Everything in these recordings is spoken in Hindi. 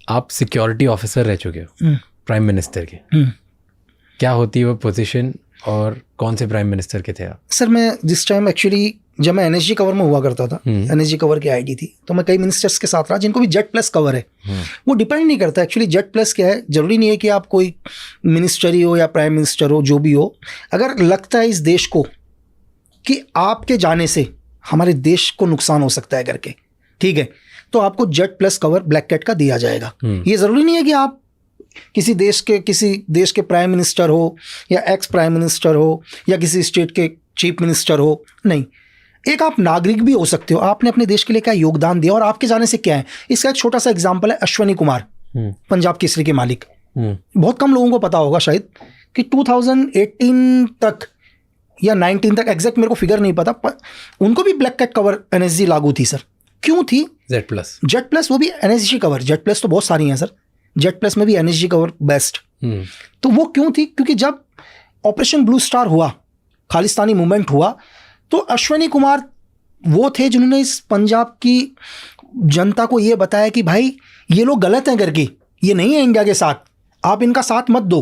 आप सिक्योरिटी ऑफिसर रह चुके हो प्राइम मिनिस्टर के, क्या होती है वो पोजीशन और कौन से प्राइम मिनिस्टर के थे आप? सर मैं जिस टाइम एक्चुअली जब मैं एनएसजी कवर में हुआ करता था, एनएसजी कवर की आईडी थी, तो मैं कई मिनिस्टर्स के साथ रहा जिनको भी जेड प्लस कवर है। वो डिपेंड नहीं करता एक्चुअली जेड प्लस क्या है, जरूरी नहीं है कि आप कोई मिनिस्टरी हो या प्राइम मिनिस्टर हो, जो भी हो, अगर लगता है इस देश को कि आपके जाने से हमारे देश को नुकसान हो सकता है करके, ठीक है, तो आपको Z plus cover black cat का दिया जाएगा। ये जरूरी नहीं है कि आप किसी देश के प्राइम मिनिस्टर हो या एक्स प्राइम मिनिस्टर हो या किसी स्टेट के चीफ मिनिस्टर हो, नहीं, एक आप नागरिक भी हो सकते हो। आपने अपने देश के लिए क्या योगदान दिया और आपके जाने से क्या है। इसका एक छोटा सा एग्जांपल है अश्वनी कुमार, पंजाब केसरी के मालिक। बहुत कम लोगों को पता होगा शायद कि 2018 तक या 19 तक, एग्जैक्ट मेरे को फिगर नहीं पता, पर उनको भी ब्लैक कैट कवर एनएसजी लागू थी सर। क्यों थी? जेड प्लस वो भी एनएसजी कवर, जेड प्लस तो बहुत सारी हैं सर, जेड प्लस में भी एनएसजी कवर बेस्ट। तो वो क्यों थी? क्योंकि जब ऑपरेशन ब्लू स्टार हुआ, खालिस्तानी मूवमेंट हुआ, तो अश्वनी कुमार वो थे जिन्होंने इस पंजाब की जनता को ये बताया कि भाई ये लोग गलत हैं करके, ये नहीं है इंडिया के साथ, आप इनका साथ मत दो।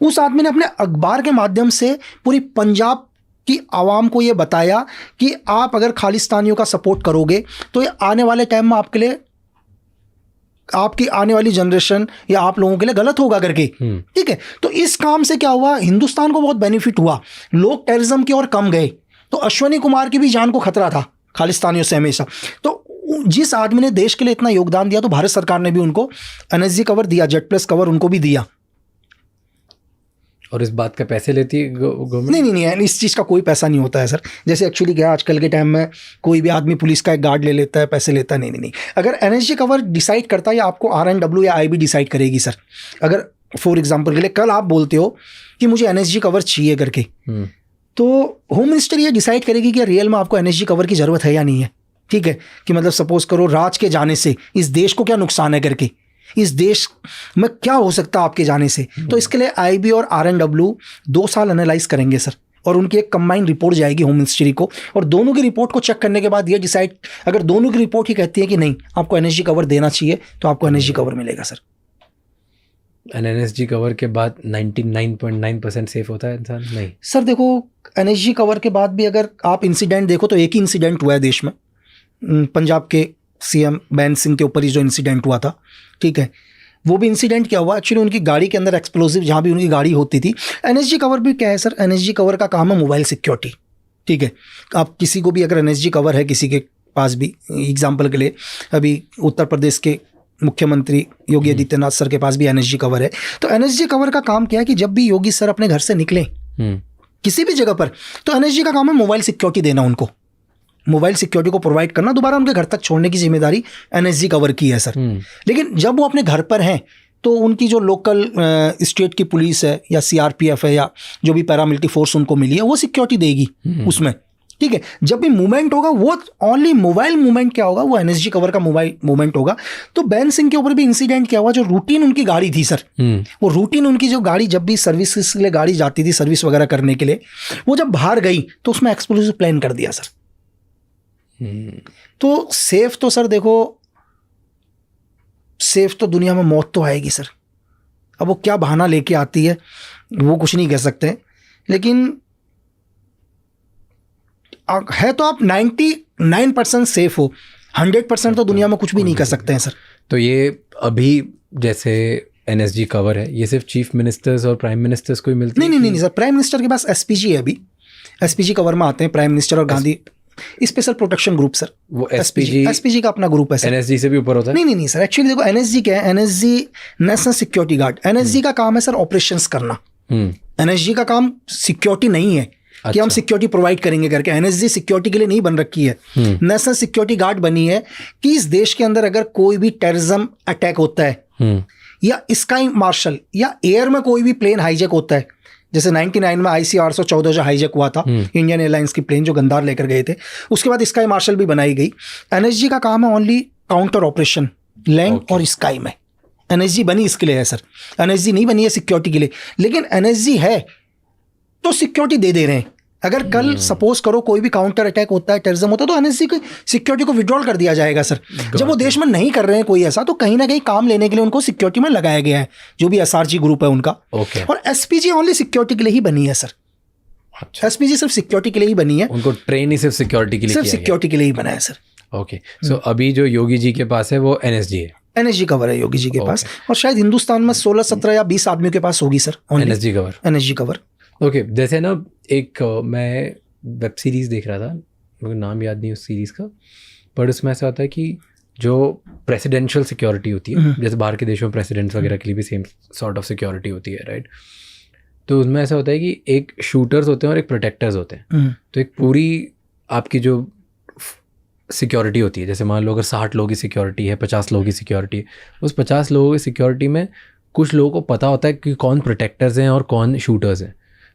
उस आदमी ने अपने अखबार के माध्यम से पूरी पंजाब की आवाम को ये बताया कि आप अगर खालिस्तानियों का सपोर्ट करोगे तो ये आने वाले टाइम में आपके लिए, आपकी आने वाली जनरेशन या आप लोगों के लिए गलत होगा करके, ठीक है। तो इस काम से क्या हुआ, हिंदुस्तान को बहुत बेनिफिट हुआ, लोग टेररिज्म की ओर कम गए। तो अश्वनी कुमार की भी जान को खतरा था खालिस्तानियों से हमेशा। तो जिस आदमी ने देश के लिए इतना योगदान दिया, तो भारत सरकार ने भी उनको एनएसजी कवर दिया, जेड प्लस कवर उनको भी दिया। और इस बात का पैसे लेती है गवर्नमेंट? नहीं, इस चीज़ का कोई पैसा नहीं होता है सर। जैसे एक्चुअली क्या आजकल के टाइम में कोई भी आदमी पुलिस का एक गार्ड ले लेता है, पैसे लेता है, नहीं। अगर एनएसजी कवर डिसाइड करता है या आपको RNW या IB डिसाइड करेगी सर। अगर फॉर एग्जांपल के लिए कल आप बोलते हो कि मुझे एनएसजी कवर चाहिए करके, तो होम मिनिस्टर ये डिसाइड करेगी कि रियल में आपको एनएसजी कवर की ज़रूरत है या नहीं है, ठीक है। कि मतलब सपोज करो राज के जाने से इस देश को क्या नुकसान है करके, इस देश में क्या हो सकता है आपके जाने से। तो इसके लिए IB और RNW 2 साल एनालाइज करेंगे सर, और उनकी एक कंबाइंड रिपोर्ट जाएगी होम मिनिस्ट्री को, और दोनों की रिपोर्ट को चेक करने के बाद ये डिसाइड, अगर दोनों की रिपोर्ट ही कहती है कि नहीं आपको एनएसजी कवर देना चाहिए, तो आपको एनएसजी कवर मिलेगा सर। एनएसजी कवर के बाद 99.9% सेफ होता है इंसान? नहीं सर, देखो एनएसजी कवर के बाद भी अगर आप इंसिडेंट देखो तो एक ही इंसिडेंट हुआ है देश में, पंजाब के CM बैन सिंह के ऊपर ही जो इंसिडेंट हुआ था, ठीक है। वो भी इंसिडेंट क्या हुआ, एक्चुअली उनकी गाड़ी के अंदर एक्सप्लोजिव, जहाँ भी उनकी गाड़ी होती थी। एनएसजी कवर भी क्या है सर, एनएसजी कवर का काम है मोबाइल सिक्योरिटी, ठीक है। आप किसी को भी अगर एनएसजी कवर है किसी के पास भी, एग्जाम्पल के लिए अभी उत्तर प्रदेश के मुख्यमंत्री योगी आदित्यनाथ सर के पास भी एनएसजी कवर है। तो एनएसजी कवर का काम क्या है कि जब भी योगी सर अपने घर से निकले किसी भी जगह पर, तो एनएसजी का काम है मोबाइल सिक्योरिटी देना, उनको मोबाइल सिक्योरिटी को प्रोवाइड करना, दोबारा उनके घर तक छोड़ने की जिम्मेदारी एनएसजी कवर की है सर। लेकिन जब वो अपने घर पर हैं तो उनकी जो लोकल स्टेट की पुलिस है या CRPF है या जो भी पैरामिलिट्री फोर्स उनको मिली है, वो सिक्योरिटी देगी उसमें, ठीक है। जब भी मूवमेंट होगा वो ओनली मोबाइल मूवमेंट क्या होगा, वो एनएसजी कवर का मोबाइल मूवमेंट होगा। तो बैन सिंह के ऊपर भी इंसिडेंट क्या हुआ, जो रूटीन उनकी गाड़ी थी सर, वो रूटीन उनकी जो गाड़ी जब भी सर्विस के लिए गाड़ी जाती थी सर्विस वगैरह करने के लिए, वो जब बाहर गई तो उसमें एक्सप्लोजिव प्लान कर दिया सर। तो सेफ तो सर देखो, सेफ तो दुनिया में मौत तो आएगी सर। अब वो क्या बहाना लेके आती है वो कुछ नहीं कह सकते, लेकिन है तो आप 99% सेफ हो, 100% तो दुनिया में कुछ भी नहीं कर सकते हैं सर। तो ये अभी जैसे एनएसजी कवर है, ये सिर्फ चीफ मिनिस्टर्स और प्राइम मिनिस्टर्स को ही मिलती है? नहीं सर, प्राइम मिनिस्टर के पास SPG है, अभी SPG कवर में आते हैं प्राइम मिनिस्टर और Gandhi special protection group sir. वो SPG का अपना ग्रुप है सर। एनएसजी से भी ऊपर होता है? नहीं सर, एक्चुअली देखो एनएसजी क्या है, NSG national security guard. NSG का काम है सर ऑपरेशंस करना, एनएसजी का काम सिक्योरिटी नहीं है कि हम सिक्योरिटी प्रोवाइड करेंगे करके। एनएसजी सिक्योरिटी के लिए नहीं बन रखी है, नेशनल सिक्योरिटी गार्ड बनी है कि इस देश के अंदर अगर कोई भी टेररिज्म अटैक होता है या स्काई मार्शल या एयर में कोई भी प्लेन हाईजैक होता है, जैसे 99 में IC-814 जो हाईजैक हुआ था इंडियन एयरलाइंस की प्लेन जो गंदार लेकर गए थे, उसके बाद स्काई मार्शल भी बनाई गई। एनएसजी का काम है ओनली काउंटर ऑपरेशन लैंड और स्काई में। एनएसजी बनी इसके लिए है सर, एनएसजी नहीं बनी है सिक्योरिटी के लिए। लेकिन एनएसजी है तो सिक्योरिटी दे रहे हैं, अगर कल सपोज करो कोई भी काउंटर अटैक होता है, टेररिज्म होता है, तो एनएसजी की सिक्योरिटी को विड्रॉल कर दिया जाएगा सर। जब वो देश में नहीं कर रहे हैं कोई ऐसा, तो कहीं ना कहीं काम लेने के लिए उनको सिक्योरिटी में लगाया गया है, जो भी एसआरजी ग्रुप है उनका। और एसपीजी ओनली सिक्योरिटी के लिए ही बनी है सर। एसपीजी सिर्फ सिक्योरिटी के लिए ही बनी है, उनको ट्रेन ही सिर्फ सिक्योरिटी के लिए, सिर्फ सिक्योरिटी के लिए ही बना है सर। ओके, सो अभी जो योगी जी के पास है वो एनएसजी है, एनएसजी कवर है योगी जी के पास, और शायद हिंदुस्तान में 16, 17 या 20 आदमियों के पास होगी sir NSG cover. NSG cover. Okay, जैसे ना एक मैं वेब सीरीज़ देख रहा था, मुझे नाम याद नहीं उस सीरीज़ का, पर उसमें ऐसा होता है कि जो प्रेसिडेंशियल सिक्योरिटी होती है, जैसे बाहर के देशों में प्रेसिडेंट्स वगैरह के लिए भी सेम सॉर्ट ऑफ सिक्योरिटी होती है, राइट? तो उसमें ऐसा होता है कि एक शूटर्स होते हैं और एक प्रोटेक्टर्स होते हैं। तो एक पूरी आपकी जो सिक्योरिटी होती है, जैसे मान लो अगर 60 लोगों की सिक्योरिटी है, 50 लोगों की सिक्योरिटी है, उस 50 लोगों की सिक्योरिटी में कुछ लोगों को पता होता है कि कौन प्रोटेक्टर्स हैं और कौन शूटर्स हैं।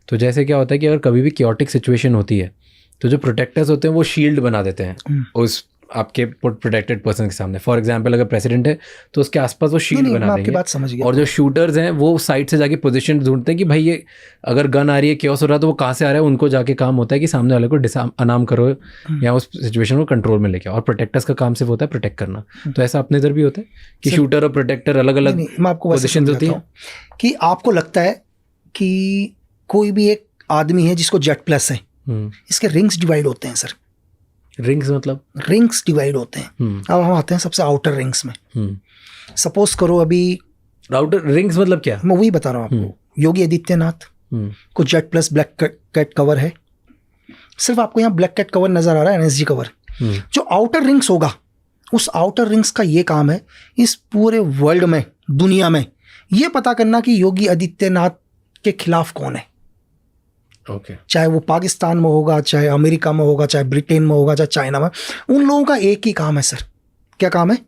तो जैसे क्या होता है कि अगर कभी भी क्योटिक सिचुएशन होती है, तो जो प्रोटेक्टर्स होते हैं वो शील्ड बना देते हैं उस आपके प्रोटेक्टेड पर्सन के सामने। फॉर एग्जांपल अगर प्रेसिडेंट है तो उसके आसपास वो शील्ड बना देंगे। बात समझ गया। और जो शूटर्स हैं वो साइड से जाके पोजीशन ढूंढते हैं कि भाई ये अगर गन आ रही है, क्योस हो रहा है, तो वो कहाँ से आ रहा है, उनको जाके काम होता है कि सामने वाले को अनाम करो या उस सिचुएशन को कंट्रोल में लेके आओ। और प्रोटेक्टर्स का काम सिर्फ होता है प्रोटेक्ट करना। तो ऐसा अपने इधर भी होता है कि शूटर और प्रोटेक्टर अलग अलग पोजिशन होती है। कि आपको लगता है कि कोई भी एक आदमी है जिसको जेट प्लस है, इसके रिंग्स डिवाइड होते हैं सर। रिंग्स मतलब रिंग्स डिवाइड होते हैं। अब हम आते हैं सबसे आउटर रिंग्स में। सपोज करो अभी आउटर रिंग्स मतलब क्या, मैं वही बता रहा हूँ आपको। योगी आदित्यनाथ को Z plus black cat cover है, सिर्फ आपको यहाँ ब्लैक कैट कवर नजर आ रहा है, एनएसजी कवर। जो आउटर रिंग्स होगा, उस आउटर रिंग्स का ये काम है इस पूरे वर्ल्ड में, दुनिया में ये पता करना कि योगी आदित्यनाथ के खिलाफ कौन है। चाहे वो पाकिस्तान में होगा, चाहे अमेरिका में होगा, चाहे ब्रिटेन में होगा, चाहे चाइना में, उन लोगों का एक ही काम है सर। क्या काम है?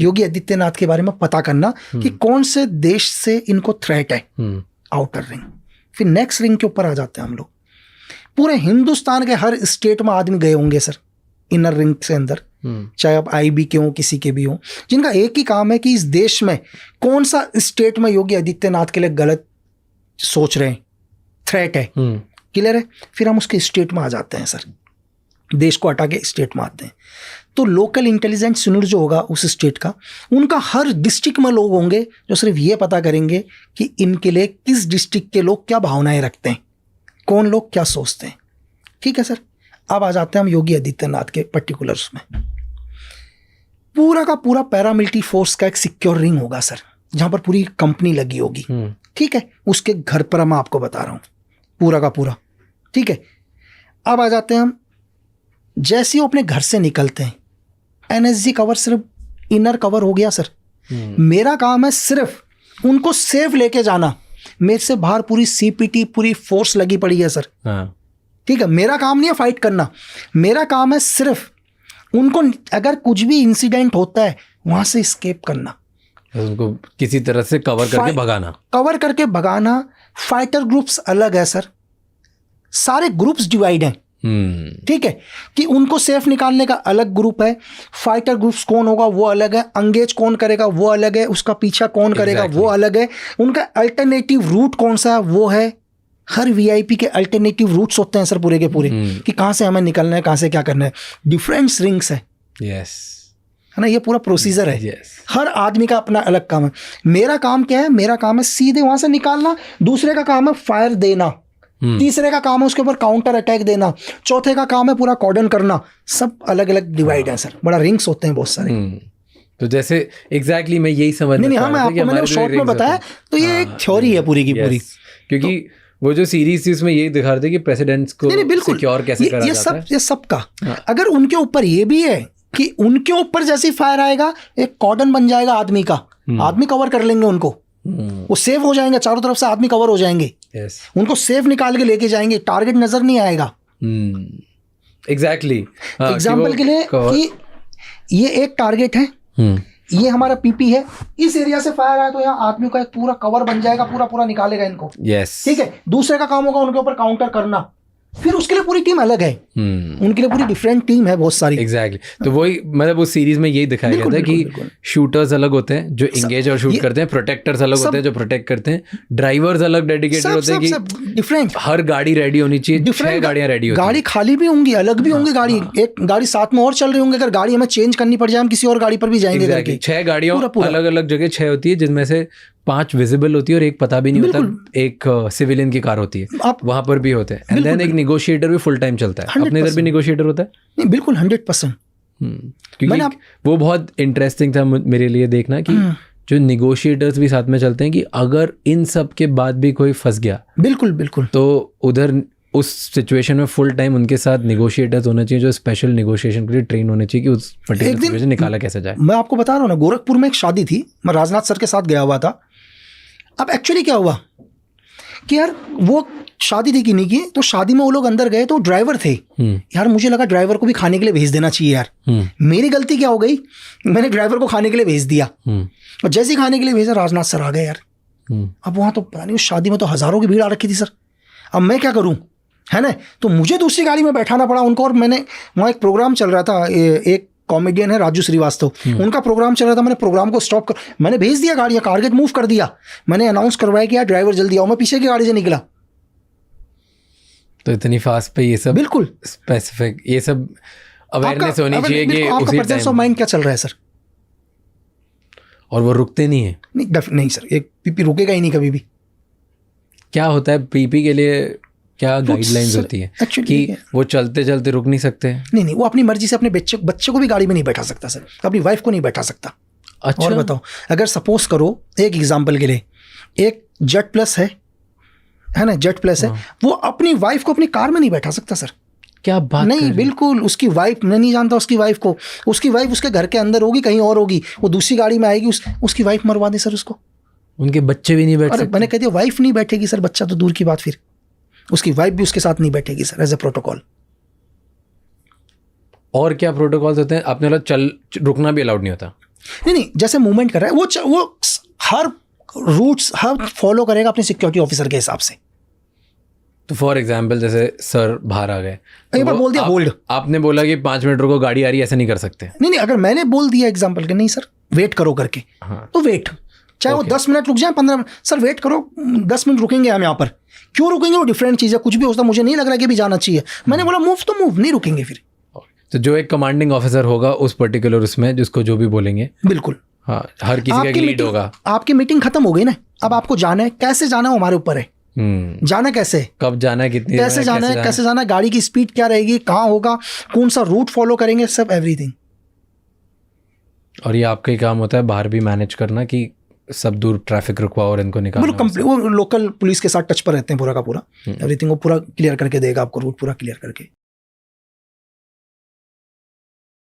योगी आदित्यनाथ के बारे में पता करना कि कौन से देश से इनको थ्रेट है। Outer ring. फिर नेक्स्ट रिंग के ऊपर आ जाते हैं हम लोग। पूरे हिंदुस्तान के हर स्टेट में आदमी गए होंगे सर इनर रिंग से अंदर, चाहे आप आईबी के हो, किसी के भी हो, जिनका एक ही काम है कि इस देश में कौन सा स्टेट में योगी आदित्यनाथ के लिए गलत सोच रहे हैं, थ्रेट है। क्लियर है? फिर हम उसके स्टेट में आ जाते हैं सर, देश को हटा के स्टेट में आते हैं। तो लोकल इंटेलिजेंस यूनिट जो होगा उस स्टेट का, उनका हर डिस्ट्रिक्ट में लोग होंगे जो सिर्फ ये पता करेंगे कि इनके लिए किस डिस्ट्रिक्ट के लोग क्या भावनाएं रखते हैं, कौन लोग क्या सोचते हैं। ठीक है सर। अब आ जाते हैं हम योगी आदित्यनाथ के पर्टिकुलर्स में। पूरा का पूरा पैरामिलिट्री फोर्स का एक सिक्योर रिंग होगा सर, जहां पर पूरी कंपनी लगी होगी। ठीक है, उसके घर पर मैं आपको बता रहा हूं पूरा का पूरा। ठीक है। अब आ जाते हैं हम, जैसे ही अपने घर से निकलते हैं, एनएसजी कवर सिर्फ इनर कवर हो गया सर। मेरा काम है सिर्फ उनको सेफ लेके जाना। मेरे से बाहर पूरी सीपीटी, पूरी फोर्स लगी पड़ी है सर। ठीक है, मेरा काम नहीं है फाइट करना, मेरा काम है सिर्फ उनको अगर कुछ भी इंसिडेंट होता है वहां से एस्केप करना, उनको किसी तरह से कवर करके भगाना। फाइटर ग्रुप्स अलग है सर, सारे ग्रुप्स डिवाइड हैं। ठीक है, कि उनको सेफ निकालने का अलग ग्रुप है, फाइटर ग्रुप्स कौन होगा वो अलग है, अंगेज कौन करेगा वो अलग है, उसका पीछा कौन करेगा वो अलग है, उनका अल्टरनेटिव रूट कौन सा है वो है। हर वीआईपी के अल्टरनेटिव रूट्स होते हैं सर पूरे के पूरे, कि कहाँ से हमें निकलना है, कहाँ से क्या करना है। डिफरेंट रिंग्स है। यस, है ना, ये पूरा प्रोसीजर है। हर आदमी का अपना अलग काम है। मेरा काम क्या है? मेरा काम है सीधे वहां से निकालना, दूसरे का काम है फायर देना, तीसरे का काम है उसके ऊपर काउंटर अटैक देना, चौथे का काम है पूरा कॉर्डन करना। सब अलग अलग डिवाइड है सर, बड़ा रिंग्स होते हैं बहुत सारे। तो जैसे एग्जैक्टली मैं यही समझ नहीं, मैंने शॉर्ट में बताया, तो ये एक थ्योरी है पूरी की पूरी। क्योंकि वो जो सीरीज थी उसमें यही दिखा रहे थे कि प्रेसिडेंट्स को सिक्योर कैसे करा जाता है। ये सब का अगर उनके ऊपर ये भी है कि उनके ऊपर जैसे फायर आएगा एक कॉर्डन बन जाएगा आदमी का, आदमी कवर कर लेंगे उनको, वो सेव हो जाएंगे, चारों तरफ से आदमी कवर हो जाएंगे। उनको सेफ निकाल के लेके जाएंगे, टारगेट नजर नहीं आएगा। एग्जैक्टली एग्जाम्पल के लिए कि ये एक टारगेट है, ये हमारा पीपी है, इस एरिया से फायर आया तो यहाँ आदमी का एक पूरा कवर बन जाएगा, पूरा निकालेगा इनको। यस, ठीक है। दूसरे का काम होगा उनके ऊपर काउंटर करना, फिर उसके लिए पूरी टीम अलग है, उनके लिए पूरी डिफरेंट टीम है बहुत सारी। एग्जैक्टली तो वही मतलब उस सीरीज में यही दिखाया गया था कि शूटर्स अलग होते हैं जो इंगेज और शूट करते हैं, प्रोटेक्टर्स अलग होते हैं जो प्रोटेक्ट करते हैं, ड्राइवर्स अलग डेडिकेटेड होते हैं कि डिफरेंट, हर गाड़ी रेडी होनी चाहिए, 6 गाड़ियां रेडी होती हैं, गाड़ी खाली भी होंगी, अलग भी होंगी गाड़ी, एक गाड़ी साथ में और चल रही होंगे, अगर गाड़ी हमें चेंज करनी पड़ जाए हम किसी और गाड़ी पर भी जाएंगे करके। 6 गाड़ियों अलग अलग जगह 6 होती है, जिनमें से 5 विजिबल होती है और एक पता भी नहीं होता, एक सिविलियन की कार होती है, वहां पर भी होते हैं। एंड देन एक नेगोशिएटर भी फुल टाइम चलता है, अपने इधर भी नेगोशिएटर होता है। नहीं बिल्कुल 100%। क्योंकि वो बहुत इंटरेस्टिंग था मेरे लिए देखना कि जो नेगोशिएटर्स भी साथ में चलते हैं कि अगर इन सब के बाद भी कोई फंस गया, बिल्कुल बिल्कुल, तो उधर उस सिचुएशन में फुल टाइम उनके साथ नेगोशिएटर्स होना चाहिए जो स्पेशल नेगोशिएशन के लिए ट्रेन होने चाहिए कि उस पर्टिकुलर सिचुएशन निकाला कैसे जाए। मैं आपको बता रहा हूँ ना, गोरखपुर में एक शादी थी, मैं राजनाथ सर के साथ गया हुआ था। अब एक्चुअली क्या हुआ कि यार वो शादी थी कि नहीं की, तो शादी में वो लोग अंदर गए तो ड्राइवर थे यार, मुझे लगा ड्राइवर को भी खाने के लिए भेज देना चाहिए यार। मेरी गलती क्या हो गई, मैंने ड्राइवर को खाने के लिए भेज दिया, और जैसे ही खाने के लिए भेजा राजनाथ सर आ गए यार। अब वहाँ तो पता नहीं उस शादी में तो हजारों की भीड़ आ रखी थी सर। अब मैं क्या करूँ, है ना, तो मुझे दूसरी गाड़ी में बैठाना पड़ा उनको। और मैंने वहाँ एक प्रोग्राम चल रहा था, एक कॉमेडियन है राजू श्रीवास्तव, उनका प्रोग्राम चल रहा था, मैंने प्रोग्राम को स्टॉप कर, मैंने भेज दिया गाड़ी, टारगेट मूव कर दिया, मैंने अनाउंस करवाया कि यार ड्राइवर जल्दी आओ, मैं पीछे की गाड़ी से निकला। तो इतनी फास्ट पे ये सब बिल्कुल स्पेसिफिक, ये सब अवेयरनेस होनी चाहिए कि आपका प्रेजेंस ऑफ माइंड क्या चल रहा है सर। और वो रुकते नहीं है। नहीं सर, एक पीपी रुकेगा ही नहीं कभी भी। क्या होता है पीपी के लिए, क्या गाइडलाइंस होती है कि वो चलते चलते रुक नहीं सकते? नहीं, वो अपनी मर्जी से अपने बच्चे को भी गाड़ी में नहीं बैठा सकता सर, अपनी वाइफ को नहीं बैठा सकता। अच्छा, और बताओ, अगर सपोज करो एक एग्जांपल के लिए, एक जेट प्लस है ना, जेट प्लस है, वो अपनी वाइफ को अपनी कार में नहीं बैठा सकता सर। क्या बात नहीं, बिल्कुल उसकी वाइफ, मैं नहीं जानता उसकी वाइफ को, उसकी वाइफ उसके घर के अंदर होगी, कहीं और होगी, वो दूसरी गाड़ी में आएगी, उसकी वाइफ मरवा दे सर उसको। उनके बच्चे भी नहीं बैठ सकते? मैंने कह दिया वाइफ नहीं बैठेगी सर, बच्चा तो दूर की बात, फिर उसकी वाइफ भी उसके साथ नहीं बैठेगी सर, एज ए प्रोटोकॉल। और क्या प्रोटोकॉल्स होते हैं? आपने बोला रुकना भी अलाउड नहीं होता? नहीं, जैसे मूवमेंट कर रहा है वो हर रूट्स हर फॉलो करेगा अपने सिक्योरिटी ऑफिसर के हिसाब से। तो फॉर एग्जाम्पल जैसे सर बाहर आ गए, एक बार बोल दिया होल्ड, आपने बोला कि 5 मिनट रुको, गाड़ी आ रही है, ऐसा नहीं कर सकते? नहीं, अगर मैंने बोल दिया एग्जाम्पल के नहीं सर वेट करो करके, तो वेट, चाहे वो 10 मिनट रुक जाए, 15 मिनट, सर वेट करो, 10 मिनट रुकेंगे हम यहाँ पर, क्यों रुकेंगे, वो डिफरेंट चीज़ है, कुछ भी होता मुझे नहीं लग रहा कि भी जाना चाहिए, मैंने बोला मूव तो मूव, नहीं रुकेंगे फिर। तो जो एक कमांडिंग ऑफिसर होगा उस पर्टिकुलर उसमें, जिसको जो भी बोलेंगे, बिल्कुल, हाँ, हर किसी का एक लीड होगा। आपकी मीटिंग खत्म हो गई ना, अब आपको जाना है, कैसे जाना है हमारे ऊपर है, जाना कैसे, कब जाना है, कितनी कैसे जाना है, कैसे जाना है, गाड़ी की स्पीड क्या रहेगी, कहाँ होगा, कौन सा रूट फॉलो करेंगे, सब एवरीथिंग। और ये आपका ही काम होता है बाहर भी मैनेज करना कि सब दूर ट्रैफिक रुकवाओ और इनको निकालना। वो लोकल पुलिस के साथ टच पर रहते हैं पूरा का पूरा, एवरीथिंग वो पूरा क्लियर करके देगा आपको, रूट पूरा क्लियर करके।